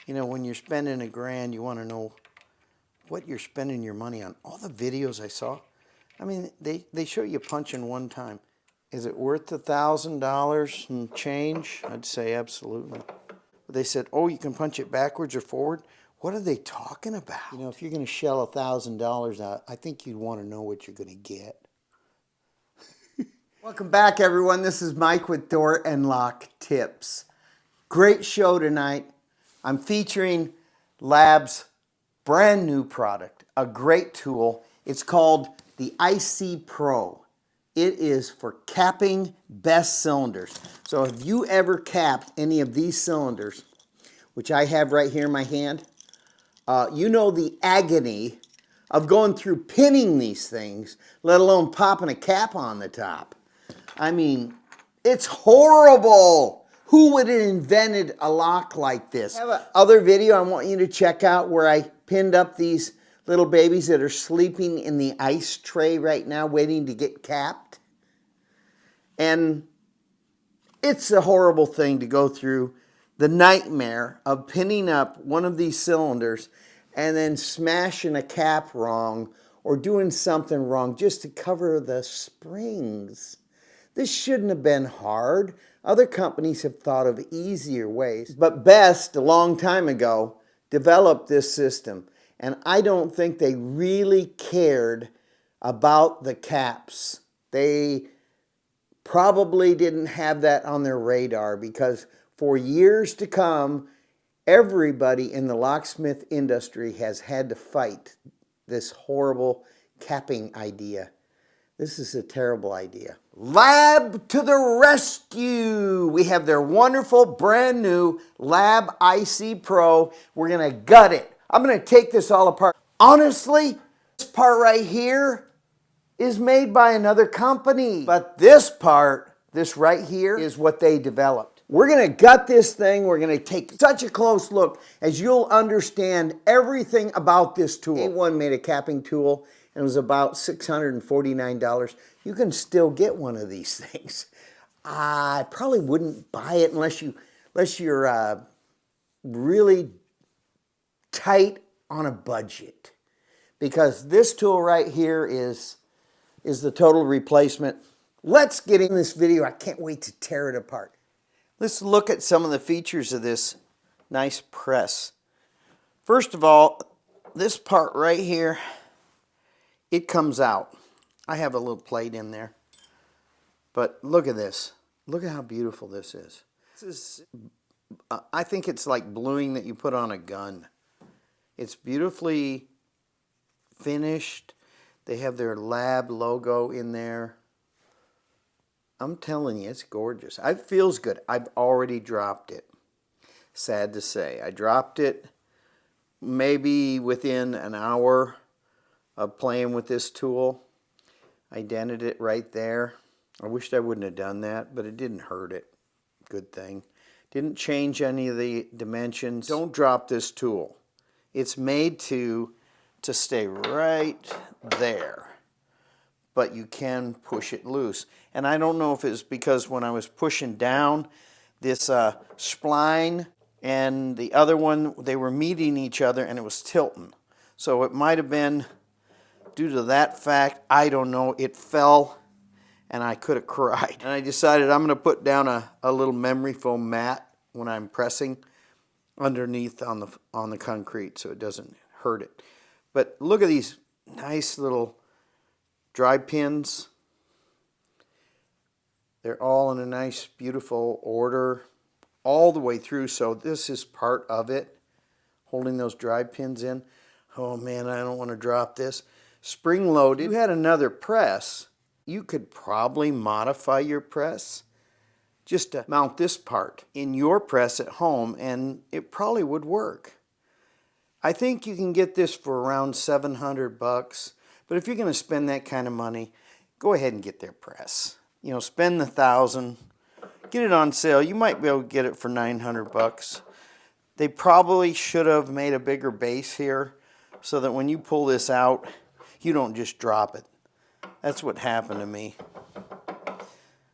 You know, when you're spending $1,000, you want to know what you're spending your money on. All the videos I saw, I mean, they show you punching one time. Is it worth $1,000 and change? I'd say absolutely. But they said, oh, you can punch it backwards or forward. What are they talking about? You know, if you're going to shell $1,000 out, I think you'd want to know what you're going to get. Welcome back, everyone. This is Mike with Door and Lock Tips. Great show tonight. I'm featuring Lab's brand new product, a great tool. It's called the IC Pro. It is for capping best cylinders. So if you ever capped any of these cylinders, which I have right here in my hand, you know the agony of going through pinning these things, let alone popping a cap on the top. I mean, it's horrible. Who would have invented a lock like this? I have another video I want you to check out where I pinned up these little babies that are sleeping in the ice tray right now waiting to get capped. And it's a horrible thing to go through the nightmare of pinning up one of these cylinders and then smashing a cap wrong or doing something wrong just to cover the springs. This shouldn't have been hard. Other companies have thought of easier ways. But Best, a long time ago, developed this system. And I don't think they really cared about the caps. They probably didn't have that on their radar because for years to come, everybody in the locksmith industry has had to fight this horrible capping idea. This is a terrible idea. Lab to the rescue. We have their wonderful brand new Lab IC Pro. We're going to gut it. I'm going to take this all apart. Honestly, this part right here is made by another company. But this part, this right here, is what they developed. We're going to gut this thing. We're going to take such a close look as you'll understand everything about this tool. A1 made a capping tool. And it was about $649. You can still get one of these things. I probably wouldn't buy it unless you're really tight on a budget. Because this tool right here is the total replacement. Let's get in this video. I can't wait to tear it apart. Let's look at some of the features of this nice press. First of all, this part right here, it comes out. I have a little plate in there. But look at this. Look at how beautiful this is. This is, I think it's like bluing that you put on a gun. It's beautifully finished. They have their Lab logo in there. I'm telling you, it's gorgeous. It feels good. I've already dropped it. Sad to say. I dropped it maybe within an hour of playing with this tool. I dented it right there. I wished I wouldn't have done that, but it didn't hurt it. Good thing. Didn't change any of the dimensions. Don't drop this tool. It's made to stay right there, but you can push it loose. And I don't know if it's because when I was pushing down, this spline and the other one, they were meeting each other and it was tilting. So it might have been due to that fact, I don't know, it fell and I could have cried. And I decided I'm going to put down a little memory foam mat when I'm pressing underneath on the concrete so it doesn't hurt it. But look at these nice little drive pins. They're all in a nice, beautiful order all the way through. So this is part of it, holding those drive pins in. Oh man, I don't want to drop this. Spring loaded. If you had another press, you could probably modify your press just to mount this part in your press at home, and it probably would work. I think you can get this for around $700, but if you're going to spend that kind of money, go ahead and get their press. You know, spend the $1,000, get it on sale. You might be able to get it for $900. They probably should have made a bigger base here so that when you pull this out, you don't just drop it. That's what happened to me.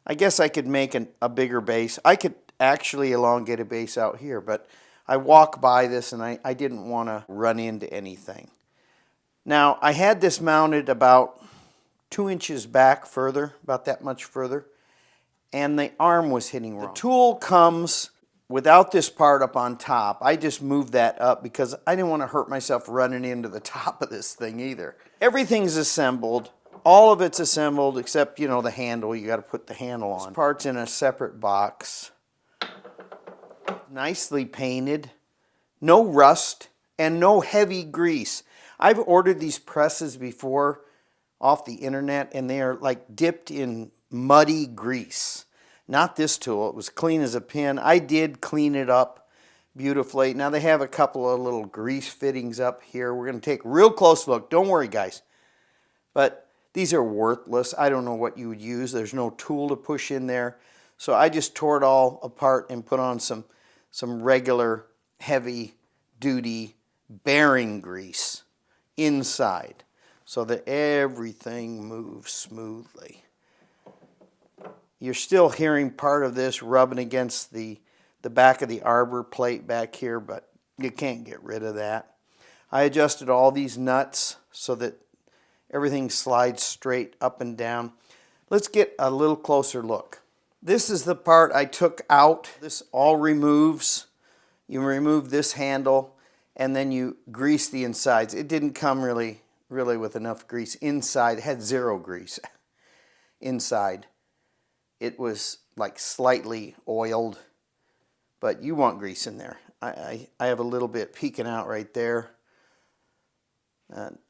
I guess I could make a bigger base. I could actually elongate a base out here, but I walk by this and I didn't want to run into anything. Now, I had this mounted about 2 inches back further, about that much further, and the arm was hitting wrong. The tool comes without this part up on top. I just moved that up because I didn't want to hurt myself running into the top of this thing either. Everything's assembled. All of it's assembled except, you know, the handle. You got to put the handle on. This part's in a separate box. Nicely painted. No rust and no heavy grease. I've ordered these presses before off the internet and they are like dipped in muddy grease. Not this tool. It was clean as a pin. I did clean it up beautifully. Now they have a couple of little grease fittings up here. We're going to take a real close look. Don't worry, guys. But these are worthless. I don't know what you would use. There's no tool to push in there. So I just tore it all apart and put on some regular heavy duty bearing grease inside so that everything moves smoothly. You're still hearing part of this rubbing against the back of the arbor plate back here, but you can't get rid of that. I adjusted all these nuts so that everything slides straight up and down. Let's get a little closer look. This is the part I took out. This all removes. You remove this handle and then you grease the insides. It didn't come really with enough grease inside. It had zero grease inside. It was like slightly oiled, but you want grease in there. I have a little bit peeking out right there.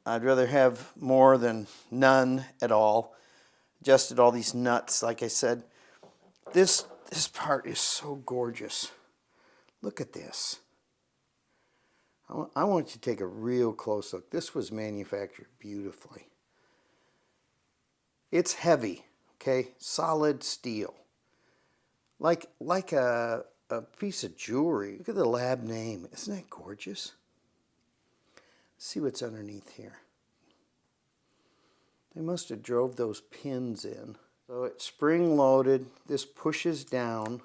I'd rather have more than none at all. Adjusted all these nuts, like I said. This part is so gorgeous. Look at this. I want you to take a real close look. This was manufactured beautifully. It's heavy, okay? Solid steel. Like a piece of jewelry. Look at the lab name. Isn't that gorgeous? Let's see what's underneath here. They must have drove those pins in. So it's spring loaded. This pushes down.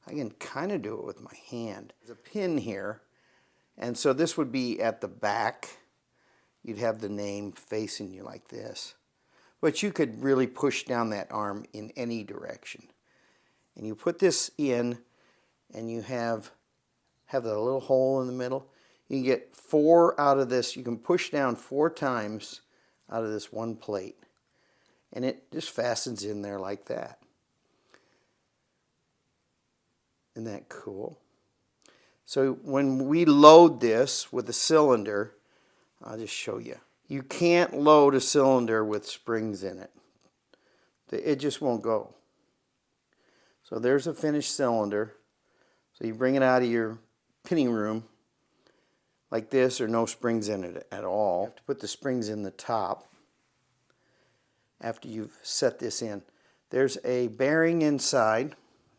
I can kind of do it with my hand. There's a pin here. And so this would be at the back. You'd have the name facing you like this. But you could really push down that arm in any direction. And you put this in and you have the little hole in the middle. You can get 4 out of this. You can push down 4 times out of this one plate. And it just fastens in there like that. Isn't that cool? So when we load this with a cylinder, I'll just show you. You can't load a cylinder with springs in it. It just won't go. So there's a finished cylinder. So you bring it out of your pinning room like this, or no springs in it at all. You have to put the springs in the top after you've set this in. There's a bearing inside.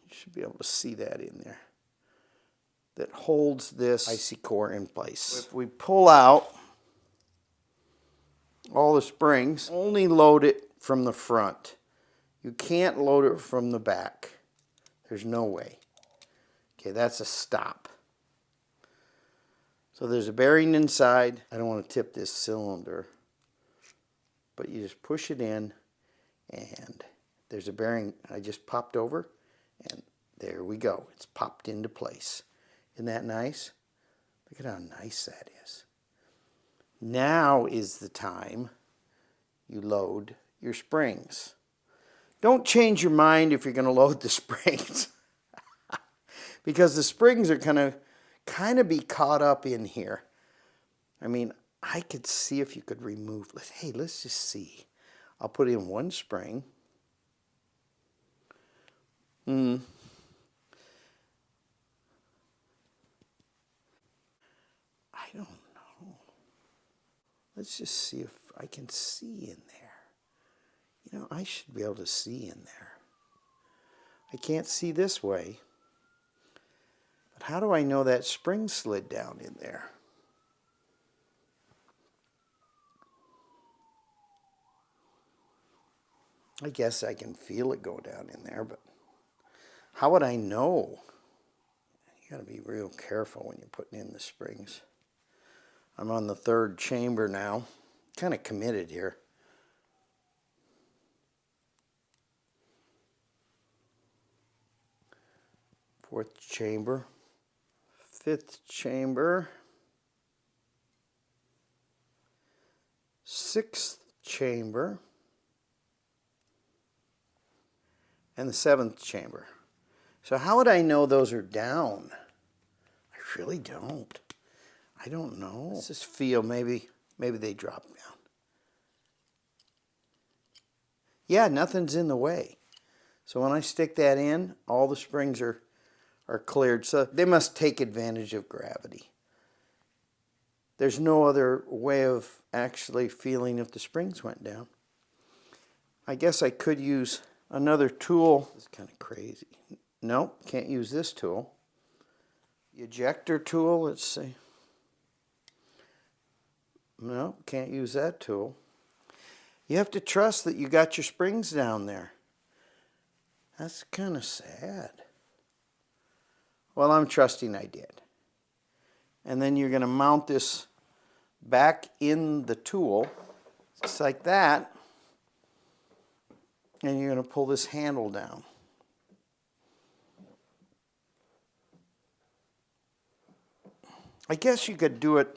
You should be able to see that in there. That holds this IC core in place. If we pull out all the springs, only load it from the front. You can't load it from the back. There's no way. Okay, that's a stop. So there's a bearing inside. I don't want to tip this cylinder, but you just push it in and there's a bearing I just popped over and there we go. It's popped into place. Isn't that nice? Look at how nice that is. Now is the time you load your springs. Don't change your mind if you're going to load the springs. Because the springs are going to kind of be caught up in here. I mean, I could see if you could remove. Hey, let's just see. I'll put in one spring. I don't know. Let's just see if I can see in there. You know, I should be able to see in there. I can't see this way. But how do I know that spring slid down in there? I guess I can feel it go down in there, but how would I know? got to be real careful when you're putting in the springs. I'm on the 3rd chamber now. Kind of committed here. Fourth chamber. 5th chamber. 6th chamber. And the 7th chamber. So how would I know those are down? I really don't. I don't know. Let's just feel maybe they drop down. Yeah, nothing's in the way. So when I stick that in, all the springs are cleared. So they must take advantage of gravity. There's no other way of actually feeling if the springs went down. I guess I could use another tool. It's kind of crazy. Nope, can't use this tool. The ejector tool, let's see. No, can't use that tool. You have to trust that you got your springs down there. That's kind of sad. Well, I'm trusting I did. And then you're going to mount this back in the tool, just like that. And you're going to pull this handle down. I guess you could do it,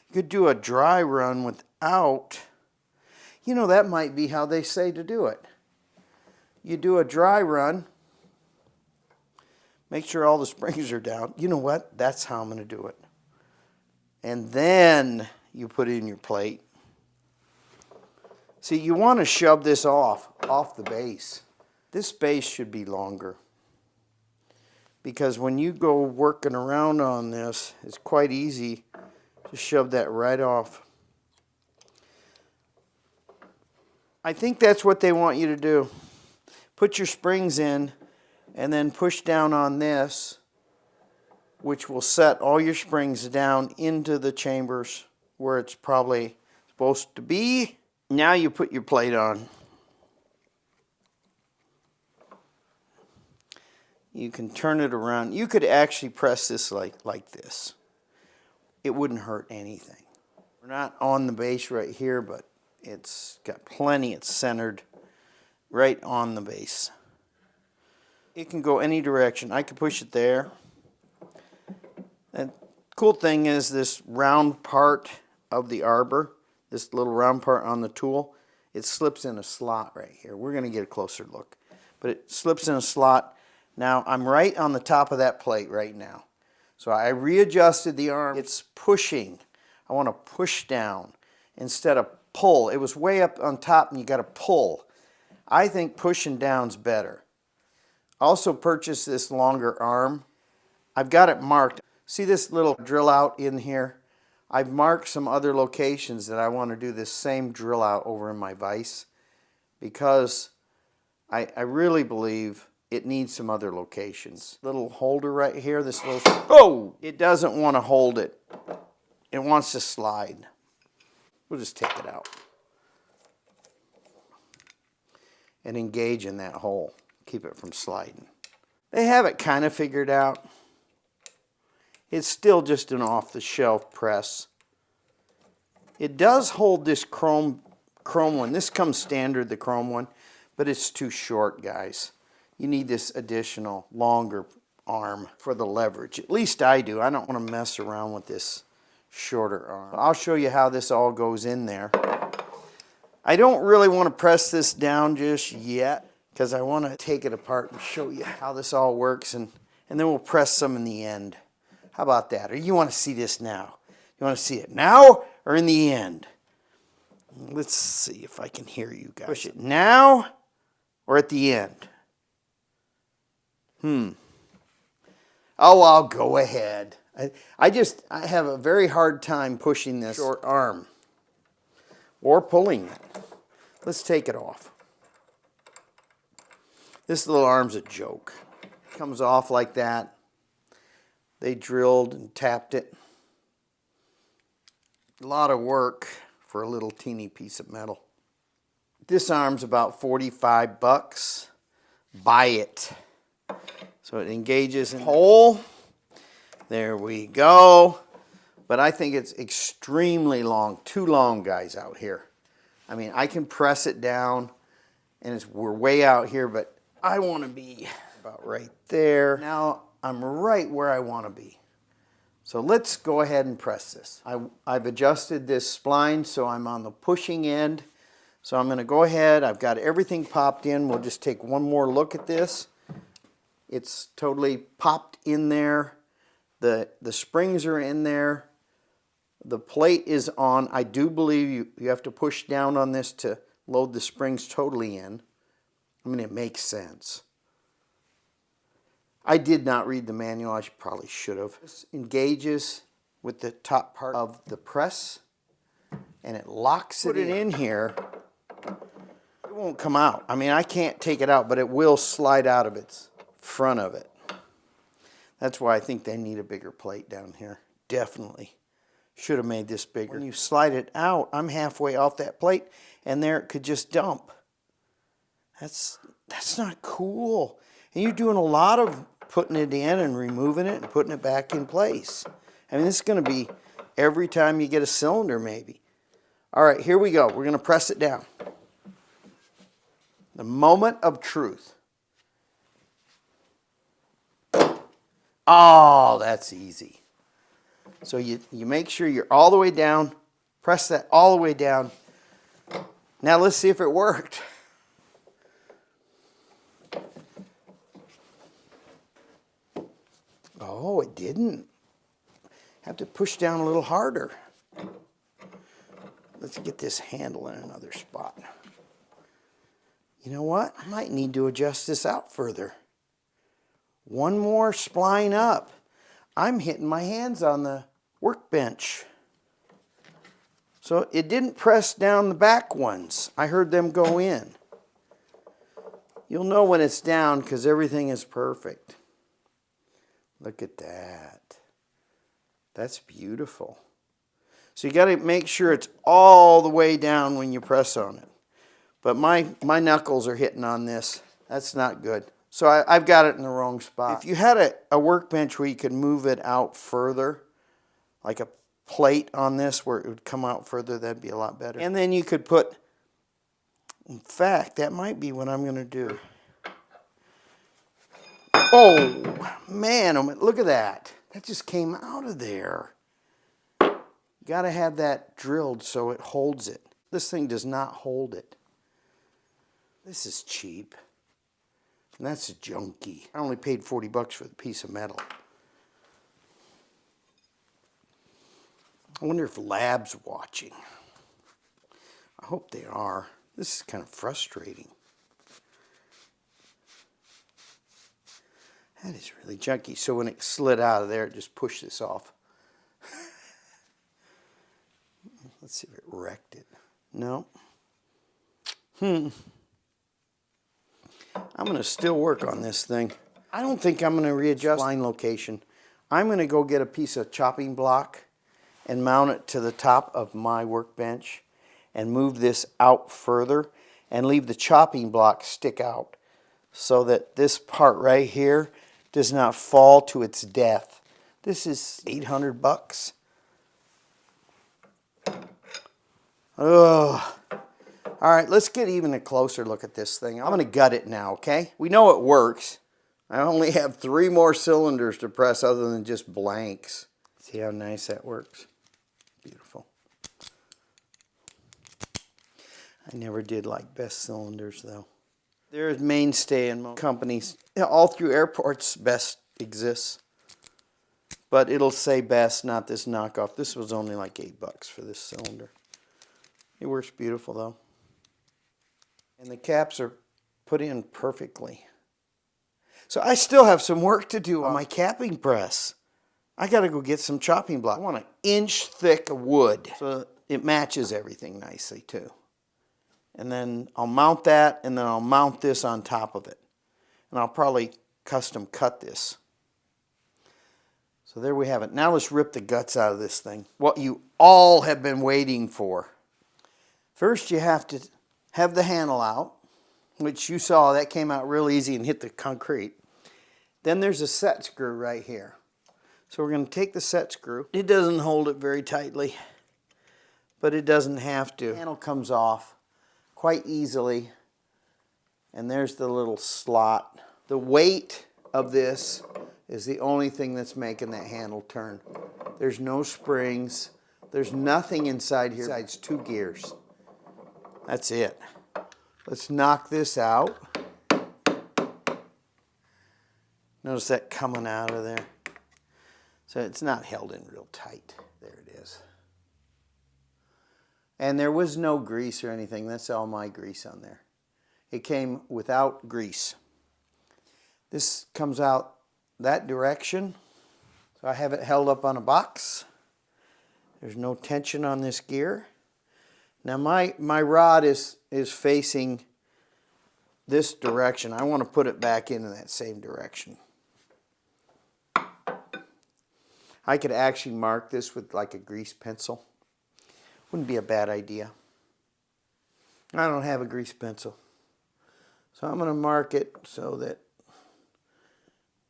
you could do a dry run without, you know, that might be how they say to do it. You do a dry run, make sure all the springs are down. You know what? That's how I'm going to do it. And then you put in your plate. See, you want to shove this off the base. This base should be longer. Because when you go working around on this, it's quite easy to shove that right off. I think that's what they want you to do. Put your springs in and then push down on this, which will set all your springs down into the chambers where it's probably supposed to be. Now you put your plate on. You can turn it around. You could actually press this like this. It wouldn't hurt anything. We're not on the base right here, but it's got plenty. It's centered right on the base. It can go any direction. I could push it there. And cool thing is this round part of the arbor, this little round part on the tool, it slips in a slot right here. We're going to get a closer look. But it slips in a slot. Now, I'm right on the top of that plate right now. So I readjusted the arm. It's pushing. I want to push down instead of pull. It was way up on top and you got to pull. I think pushing down's better. I also purchased this longer arm. I've got it marked. See this little drill out in here? I've marked some other locations that I want to do this same drill out over in my vise because I really believe it needs some other locations. Little holder right here, this little, oh! It doesn't want to hold it. It wants to slide. We'll just take it out. And engage in that hole. Keep it from sliding. They have it kind of figured out. It's still just an off-the-shelf press. It does hold this chrome one. This comes standard, the chrome one, but it's too short, guys. You need this additional longer arm for the leverage. At least I do. I don't want to mess around with this shorter arm. I'll show you how this all goes in there. I don't really want to press this down just yet because I want to take it apart and show you how this all works, and then we'll press some in the end. How about that? Or you want to see this now? You want to see it now or in the end? Let's see if I can hear you guys. Push it now or at the end? Oh, I'll go ahead. I have a very hard time pushing this short arm or pulling it. Let's take it off. This little arm's a joke. It comes off like that. They drilled and tapped it. A lot of work for a little teeny piece of metal. This arm's about 45 bucks. Buy it. So it engages in the hole. There we go. But I think it's extremely long, too long, guys, out here. I mean, I can press it down, and we're way out here, but I want to be about right there. Now I'm right where I want to be. So let's go ahead and press this. I've adjusted this spline so I'm on the pushing end. So I'm going to go ahead. I've got everything popped in. We'll just take one more look at this. It's totally popped in there. The springs are in there. The plate is on. I do believe you have to push down on this to load the springs totally in. I mean, it makes sense. I did not read the manual. I probably should have. This engages with the top part of the press, and it locks it in here. It won't come out. I mean, I can't take it out, but it will slide out of its front of it. That's why I think they need a bigger plate down here. Definitely. Should have made this bigger. When you slide it out, I'm halfway off that plate, and there it could just dump. That's not cool. And you're doing a lot of putting it in and removing it and putting it back in place. I mean, this is going to be every time you get a cylinder, maybe. All right, here we go. We're going to press it down. The moment of truth. Oh, that's easy. So you make sure you're all the way down. Press that all the way down. Now let's see if it worked. Oh, it didn't. Have to push down a little harder. Let's get this handle in another spot. You know what? I might need to adjust this out further. One more spline up. I'm hitting my hands on the workbench. So it didn't press down the back ones. I heard them go in. You'll know when it's down because everything is perfect. Look at that. That's beautiful. So you got to make sure it's all the way down when you press on it. But my knuckles are hitting on this. That's not good. So I've got it in the wrong spot. If you had a workbench where you could move it out further, like a plate on this where it would come out further, that'd be a lot better. And then you could put, in fact, that might be what I'm going to do. Oh, man, look at that. That just came out of there. You got to have that drilled so it holds it. This thing does not hold it. This is cheap. And that's junky. I only paid 40 bucks for the piece of metal. I wonder if Lab's watching. I hope they are. This is kind of frustrating. That is really junky. So when it slid out of there, it just pushed this off. Let's see if it wrecked it. No. I'm going to still work on this thing. I don't think I'm going to readjust line location. I'm going to go get a piece of chopping block and mount it to the top of my workbench and move this out further and leave the chopping block stick out so that this part right here does not fall to its death. This is 800 bucks. Ugh. All right, let's get even a closer look at this thing. I'm going to gut it now, okay? We know it works. I only have 3 more cylinders to press other than just blanks. See how nice that works? Beautiful. I never did like best cylinders, though. They're a mainstay in most companies. All through airports, best exists. But it'll say best, not this knockoff. This was only like 8 bucks for this cylinder. It works beautiful, though. And the caps are put in perfectly. So I still have some work to do on my capping press. I got to go get some chopping block. I want an inch thick of wood so it matches everything nicely too. And then I'll mount that, and then I'll mount this on top of it. And I'll probably custom cut this. So there we have it. Now let's rip the guts out of this thing. What you all have been waiting for. First you have to have the handle out, which you saw that came out real easy and hit the concrete. Then there's a set screw right here. So we're going to take the set screw. It doesn't hold it very tightly, but it doesn't have to. The handle comes off quite easily, and there's the little slot. The weight of this is the only thing that's making that handle turn. There's no springs. There's nothing inside here besides 2 gears. That's it. Let's knock this out. Notice that coming out of there. So it's not held in real tight. There it is. And there was no grease or anything. That's all my grease on there. It came without grease. This comes out that direction. So I have it held up on a box. There's no tension on this gear. Now my rod is facing this direction. I want to put it back into that same direction. I could actually mark this with like a grease pencil. Wouldn't be a bad idea. I don't have a grease pencil. So I'm going to mark it so that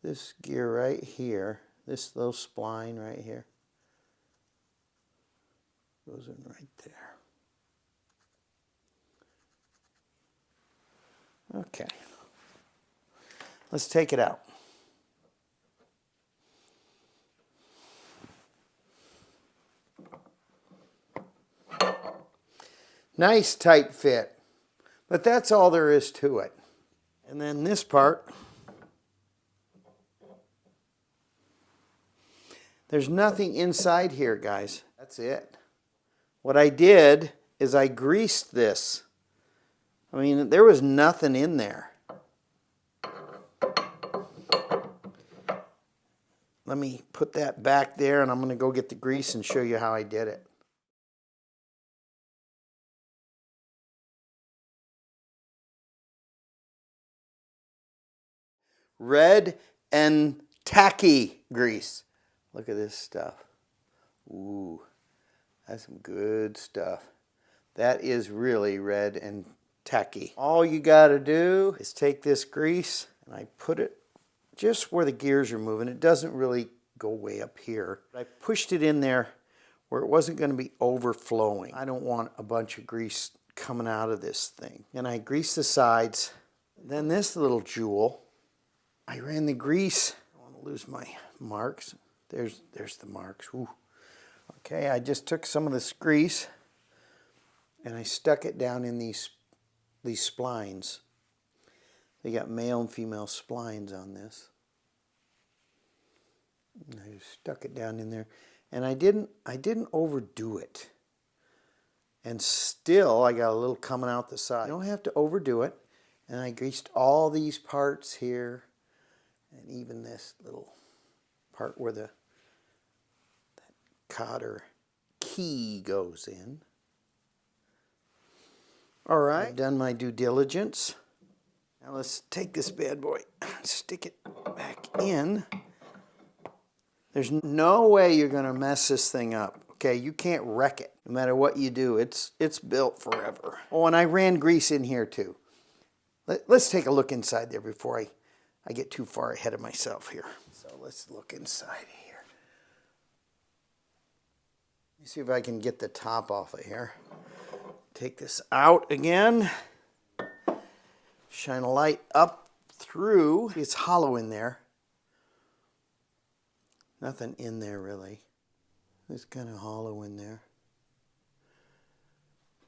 this gear right here, this little spline right here, goes in right there. Okay. Let's take it out. Nice tight fit, but that's all there is to it. And then this part, there's nothing inside here, guys. That's it. What I did is I greased this. I mean, there was nothing in there. Let me put that back there, and I'm going to go get the grease and show you how I did it. Red and tacky grease. Look at this stuff. Ooh, that's some good stuff. That is really red and tacky. All you got to do is take this grease, and I put it just where the gears are moving. It doesn't really go way up here. I pushed it in there where it wasn't going to be overflowing. I don't want a bunch of grease coming out of this thing. And I greased the sides. Then this little jewel, I ran the grease. I don't want to lose my marks. There's the marks. Ooh. Okay, I just took some of this grease and I stuck it down in these splines. They got male and female splines on this. And I just stuck it down in there, and I didn't overdo it. And still, I got a little coming out the side. You don't have to overdo it. And I greased all these parts here, and even this little part where that cotter key goes in. All right, I've done my due diligence. Now let's take this bad boy, stick it back in. There's no way you're going to mess this thing up. Okay, you can't wreck it. No matter what you do, it's built forever. Oh, and I ran grease in here too. Let's take a look inside there before I get too far ahead of myself here. So let's look inside here. Let me see if I can get the top off of here. Take this out again. Shine a light up through. It's hollow in there. Nothing in there really. It's kind of hollow in there.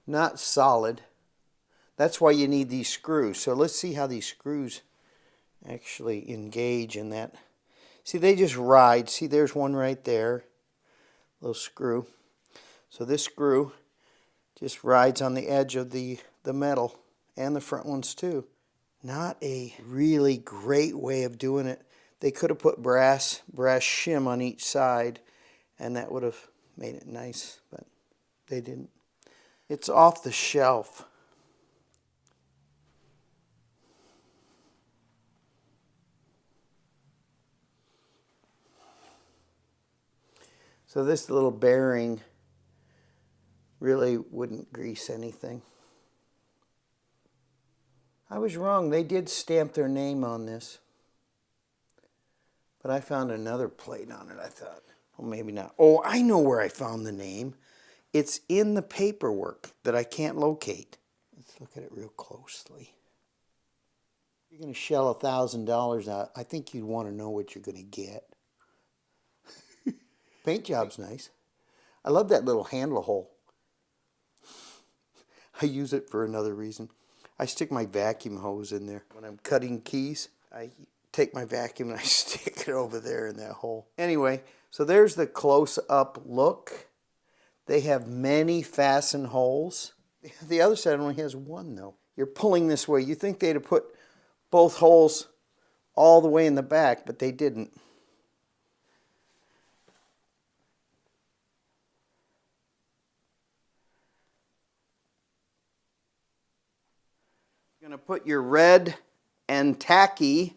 Not solid. That's why you need these screws. So let's see how these screws actually engage in that. See, they just ride. See, there's one right there. Little screw. So this screw just rides on the edge of the metal, and the front ones too. Not a really great way of doing it. They could have put brass shim on each side, and that would have made it nice, but they didn't. It's off the shelf. So this little bearing really wouldn't grease anything. I was wrong. They did stamp their name on this. But I found another plate on it, I thought. Well, maybe not. Oh, I know where I found the name. It's in the paperwork that I can't locate. Let's look at it real closely. You're going to shell $1,000 out. I think you'd want to know what you're going to get. Paint job's nice. I love that little handle hole. I use it for another reason. I stick my vacuum hose in there. When I'm cutting keys, I take my vacuum and I stick it over there in that hole. Anyway, so there's the close-up look. They have many fasten holes. The other side only has one, though. You're pulling this way. You think they'd have put both holes all the way in the back, but they didn't. You're going to put your red and tacky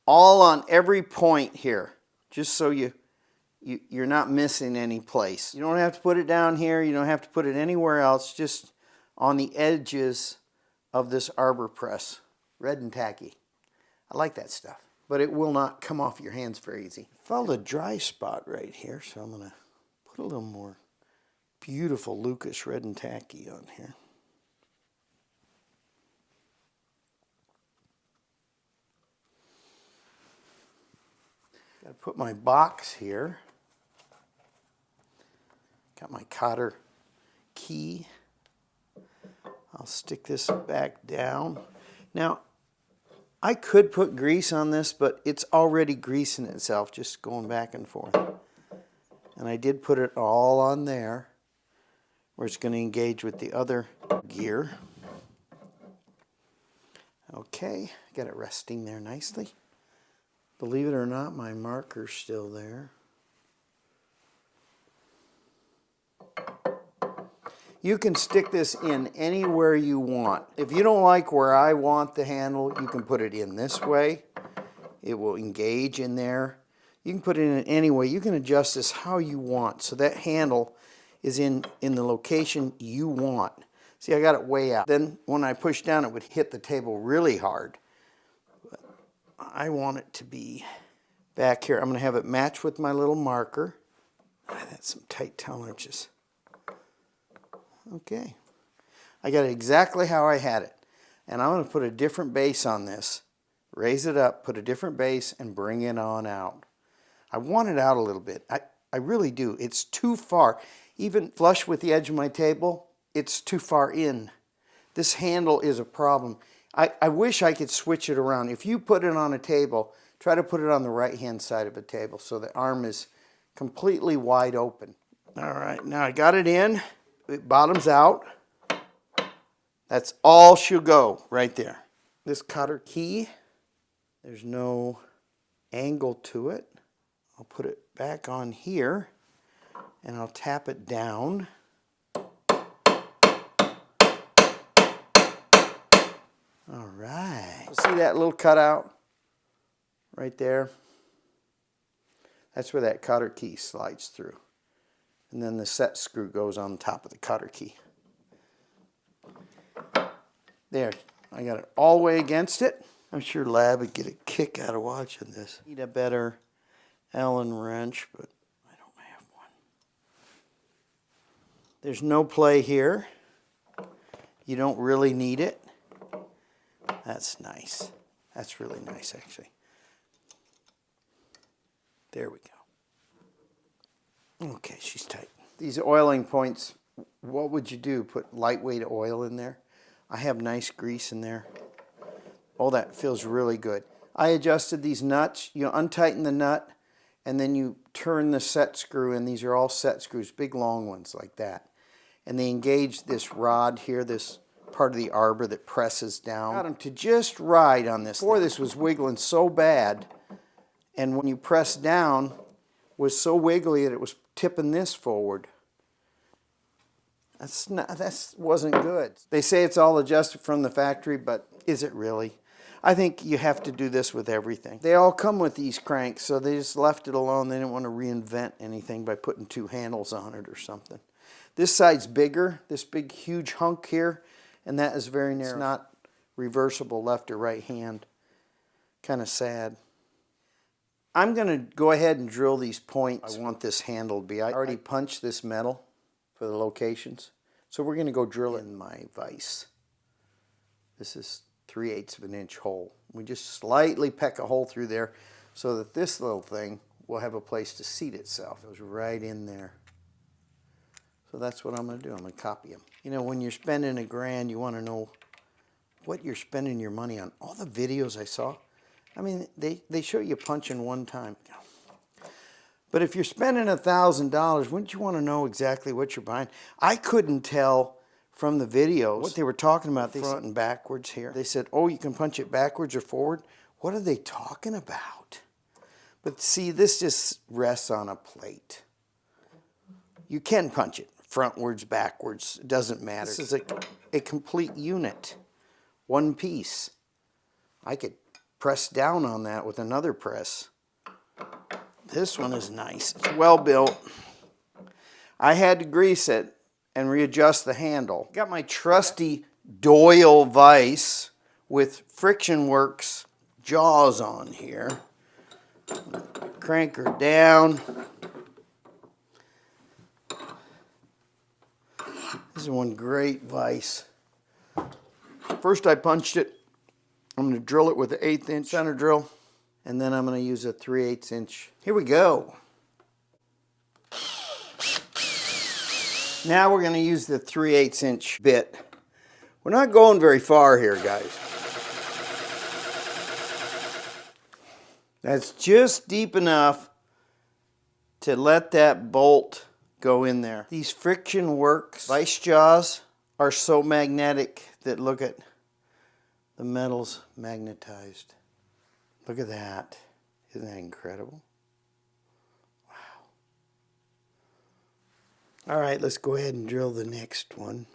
all on every point here, just so you're not missing any place. You don't have to put it down here. You don't have to put it anywhere else, just on the edges of this arbor press. Red and tacky. I like that stuff, but it will not come off your hands very easy. I found a dry spot right here, so I'm going to put a little more beautiful Lucas red and tacky on here. Got to put my box here. Got my cotter key. I'll stick this back down. Now, I could put grease on this, but it's already greasing itself, just going back and forth. And I did put it all on there, where it's going to engage with the other gear. Okay, got it resting there nicely. Believe it or not, my marker's still there. You can stick this in anywhere you want. If you don't like where I want the handle, you can put it in this way. It will engage in there. You can put it in any way. You can adjust this how you want. So that handle is in the location you want. See, I got it way out. Then when I push down, it would hit the table really hard. But I want it to be back here. I'm going to have it match with my little marker. That's some tight tolerances. Okay, I got it exactly how I had it. And I'm going to put a different base on this. Raise it up, put a different base, and bring it on out. I want it out a little bit. I really do. It's too far. Even flush with the edge of my table, it's too far in. This handle is a problem. I wish I could switch it around. If you put it on a table, try to put it on the right-hand side of the table so the arm is completely wide open. All right, now I got it in. It bottoms out. That's all she'll go right there. This cotter key, there's no angle to it. I'll put it back on here and I'll tap it down. All right. See that little cutout right there? That's where that cotter key slides through. And then the set screw goes on top of the cotter key. There, I got it all the way against it. I'm sure Lab would get a kick out of watching this. Need a better Allen wrench, but I don't have one. There's no play here. You don't really need it. That's nice. That's really nice, actually. There we go. Okay, she's tight. These oiling points, what would you do? Put lightweight oil in there? I have nice grease in there. Oh, that feels really good. I adjusted these nuts. You untighten the nut, and then you turn the set screw in. These are all set screws, big long ones like that. And they engage this rod here, this part of the arbor that presses down. Got them to just right on this. Before this was wiggling so bad, and when you press down, was so wiggly that it was tipping this forward. That wasn't good. They say it's all adjusted from the factory, but is it really? I think you have to do this with everything. They all come with these cranks, so they just left it alone. They didn't want to reinvent anything by putting two handles on it or something. This side's bigger, this big huge hunk here, and that is very narrow. It's not reversible left or right hand. Kind of sad. I'm going to go ahead and drill these points. I want this handle to be. I already punched this metal for the locations. So we're going to go drill in my vise. This is 3/8 of an inch hole. We just slightly peck a hole through there so that this little thing will have a place to seat itself. It goes right in there. So that's what I'm going to do. I'm going to copy them. You know, when you're spending $1,000, you want to know what you're spending your money on. All the videos I saw, I mean, they show you punching one time. But if you're spending $1,000, wouldn't you want to know exactly what you're buying? I couldn't tell from the videos what they were talking about. They front and backwards here. They said, oh, you can punch it backwards or forward. What are they talking about? But see, this just rests on a plate. You can punch it frontwards, backwards. It doesn't matter. This is a complete unit. One piece. I could press down on that with another press. This one is nice. It's well built. I had to grease it and readjust the handle. Got my trusty Doyle vise with Friction Works jaws on here. Crank her down. This is one great vise. First I punched it. I'm going to drill it with an 1/8 inch center drill. And then I'm going to use a 3/8 inch. Here we go. Now we're going to use the 3/8 inch bit. We're not going very far here, guys. That's just deep enough to let that bolt go in there. These Friction Works vise jaws are so magnetic that, look at the metal's magnetized. Look at that. Isn't that incredible? Wow. All right, let's go ahead and drill the next one.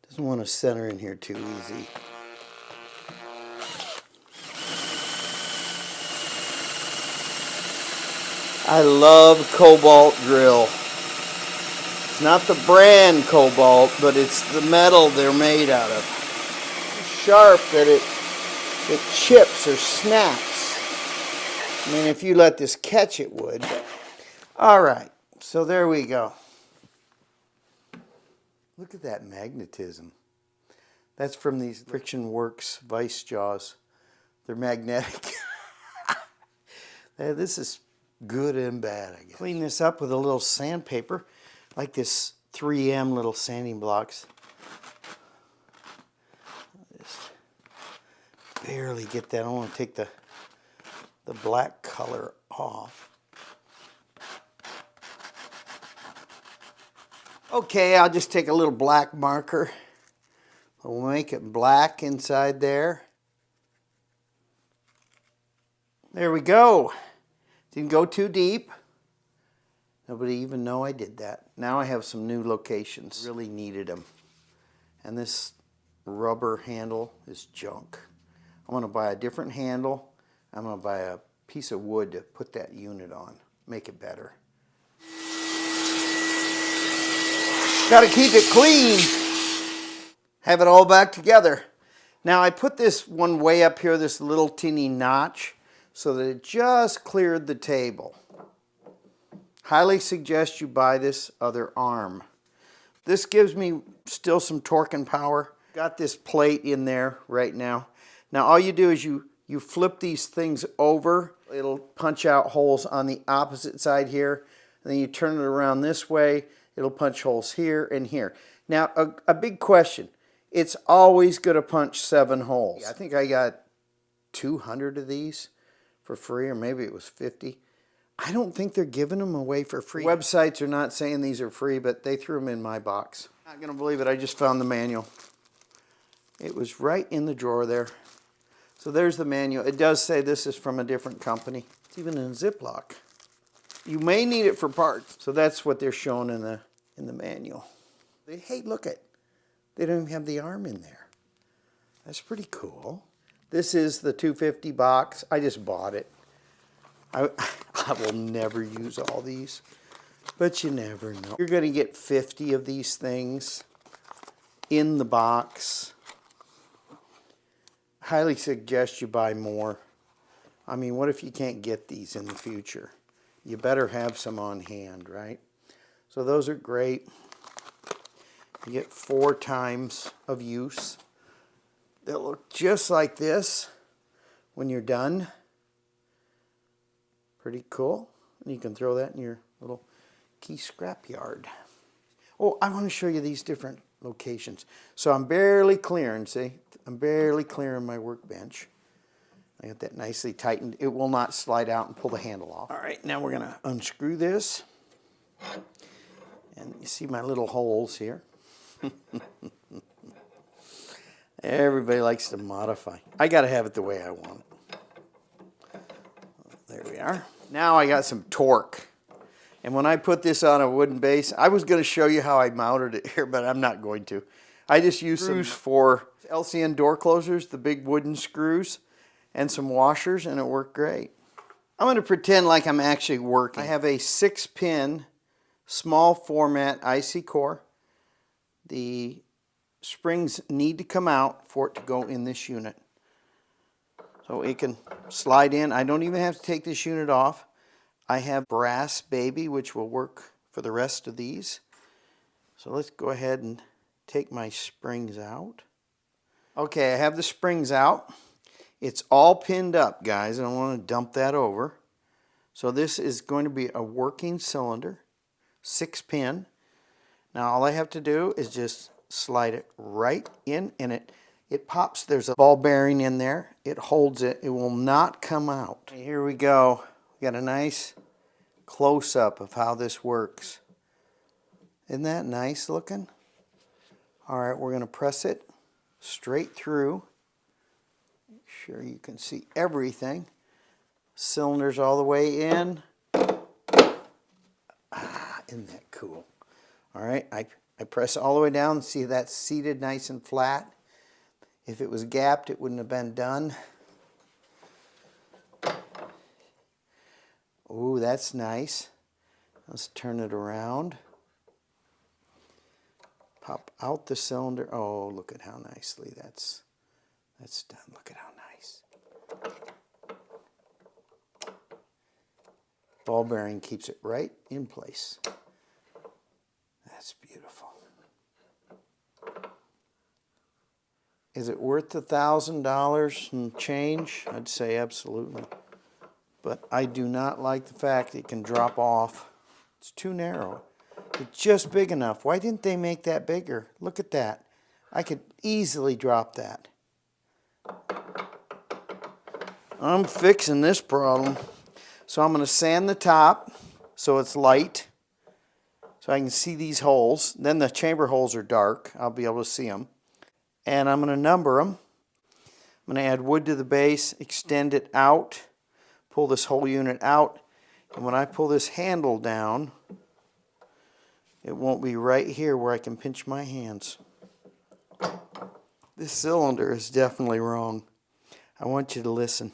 Doesn't want to center in here too easy. I love Cobalt drill. It's not the brand Cobalt, but it's the metal they're made out of. It's sharp that it chips or snaps. I mean, if you let this catch, it would. All right, so there we go. Look at that magnetism. That's from these Friction Works vise jaws. They're magnetic. This is good and bad, I guess. Clean this up with a little sandpaper, like this 3M little sanding blocks. Just barely get that. I want to take the black color off. Okay, I'll just take a little black marker. We'll make it black inside there. There we go. Didn't go too deep. Nobody even know I did that. Now I have some new locations. Really needed them. And this rubber handle is junk. I'm going to buy a different handle. I'm going to buy a piece of wood to put that unit on. Make it better. Got to keep it clean. Have it all back together. Now I put this one way up here, this little teeny notch, so that it just cleared the table. Highly suggest you buy this other arm. This gives me still some torque and power. Got this plate in there right now. Now all you do is you flip these things over. It'll punch out holes on the opposite side here. And then you turn it around this way. It'll punch holes here and here. Now a big question. It's always going to punch 7 holes. I think I got 200 of these for free, or maybe it was 50. I don't think they're giving them away for free. Websites are not saying these are free, but they threw them in my box. Not going to believe it. I just found the manual. It was right in the drawer there. So there's the manual. It does say this is from a different company. It's even in a Ziploc. You may need it for parts. So that's what they're showing in the manual. Hey, look at. They don't even have the arm in there. That's pretty cool. This is the 250 box. I just bought it. I will never use all these, but you never know. You're going to get 50 of these things in the box. Highly suggest you buy more. I mean, what if you can't get these in the future? You better have some on hand, right? So those are great. You get 4 times of use. They'll look just like this when you're done. Pretty cool. And you can throw that in your little key scrap yard. Oh, I want to show you these different locations. So I'm barely clearing, see? I'm barely clearing my workbench. I got that nicely tightened. It will not slide out and pull the handle off. All right, now we're going to unscrew this. And you see my little holes here. Everybody likes to modify. I got to have it the way I want it. There we are. Now I got some torque. And when I put this on a wooden base, I was going to show you how I mounted it here, but I'm not going to. I just used screws for LCN door closers, the big wooden screws, and some washers, and it worked great. I'm going to pretend like I'm actually working. I have a 6-pin small format IC core. The springs need to come out for it to go in this unit. So it can slide in. I don't even have to take this unit off. I have brass baby, which will work for the rest of these. So let's go ahead and take my springs out. Okay, I have the springs out. It's all pinned up, guys. I don't want to dump that over. So this is going to be a working cylinder, 6-pin. Now all I have to do is just slide it right in, and it pops. There's a ball bearing in there. It holds it. It will not come out. Here we go. We got a nice close-up of how this works. Isn't that nice looking? All right, we're going to press it straight through. Make sure you can see everything. Cylinders all the way in. Ah, isn't that cool? All right, I press all the way down and see that's seated nice and flat. If it was gapped, it wouldn't have been done. Ooh, that's nice. Let's turn it around. Pop out the cylinder. Oh, look at how nicely that's done. Look at how nice. Ball bearing keeps it right in place. That's beautiful. Is it worth $1,000 and change? I'd say absolutely. But I do not like the fact it can drop off. It's too narrow. It's just big enough. Why didn't they make that bigger? Look at that. I could easily drop that. I'm fixing this problem. So I'm going to sand the top so it's light, so I can see these holes. Then the chamber holes are dark. I'll be able to see them. And I'm going to number them. I'm going to add wood to the base, extend it out, pull this whole unit out, and when I pull this handle down, it won't be right here where I can pinch my hands. This cylinder is definitely wrong. I want you to listen.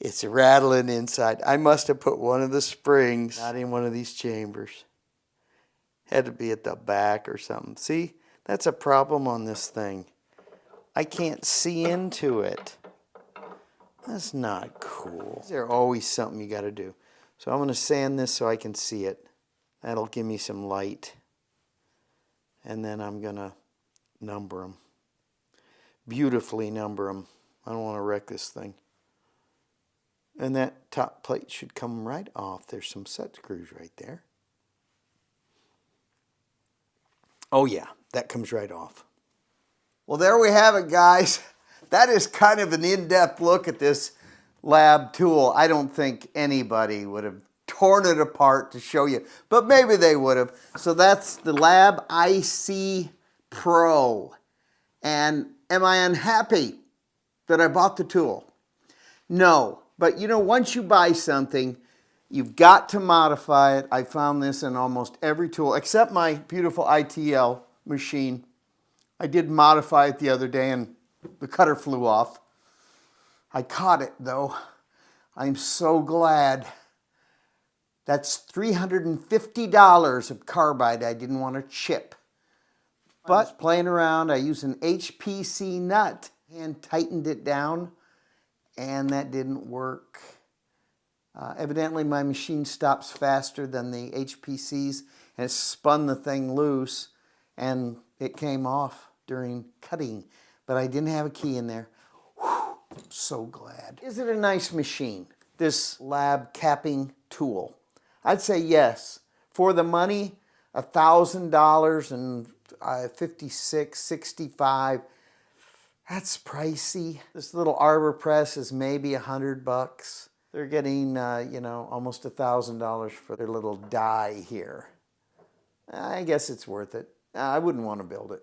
It's rattling inside. I must have put one of the springs not in one of these chambers. Had to be at the back or something. See, that's a problem on this thing. I can't see into it. That's not cool. There's always something you got to do. So I'm going to sand this so I can see it. That'll give me some light. And then I'm going to number them. Beautifully number them. I don't want to wreck this thing. And that top plate should come right off. There's some set screws right there. Oh yeah, that comes right off. Well, there we have it, guys. That is kind of an in-depth look at this lab tool. I don't think anybody would have torn it apart to show you, but maybe they would have. So that's the Lab IC Pro. And am I unhappy that I bought the tool? No. But you know, once you buy something, you've got to modify it. I found this in almost every tool, except my beautiful ITL machine. I did modify it the other day and the cutter flew off. I caught it though. I'm so glad. That's $350 of carbide I didn't want to chip. But playing around, I used an HPC nut and tightened it down, and that didn't work. Evidently, my machine stops faster than the HPCs, and it spun the thing loose, and it came off during cutting. But I didn't have a key in there. Whew, I'm so glad. Is it a nice machine, this lab capping tool? I'd say yes. For the money, $1,000 and 56, 65. That's pricey. This little arbor press is maybe $100. They're getting, you know, almost $1,000 for their little die here. I guess it's worth it. I wouldn't want to build it.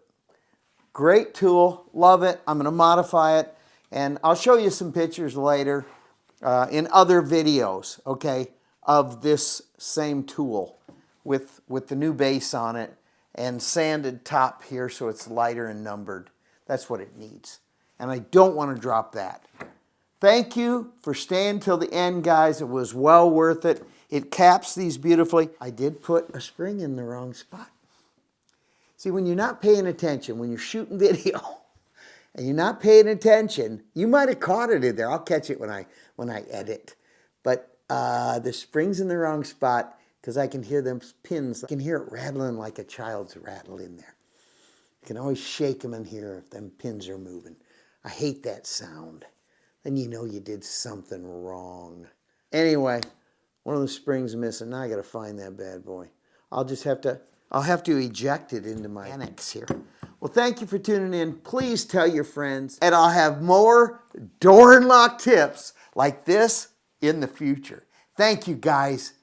Great tool, love it. I'm going to modify it, and I'll show you some pictures later in other videos, okay, of this same tool with the new base on it and sanded top here so it's lighter and numbered. That's what it needs, and I don't want to drop that. Thank you for staying till the end, guys. It was well worth it. It caps these beautifully. I did put a spring in the wrong spot. See, when you're not paying attention, when you're shooting video and you're not paying attention, you might have caught it in there. I'll catch it when I edit. But the spring's in the wrong spot because I can hear them pins. I can hear it rattling like a child's rattle in there. You can always shake them in here if them pins are moving. I hate that sound. Then you know you did something wrong. Anyway, one of the springs missing. Now I got to find that bad boy. I'll have to eject it into my annex here. Well, thank you for tuning in. Please tell your friends, and I'll have more door and lock tips like this in the future. Thank you, guys.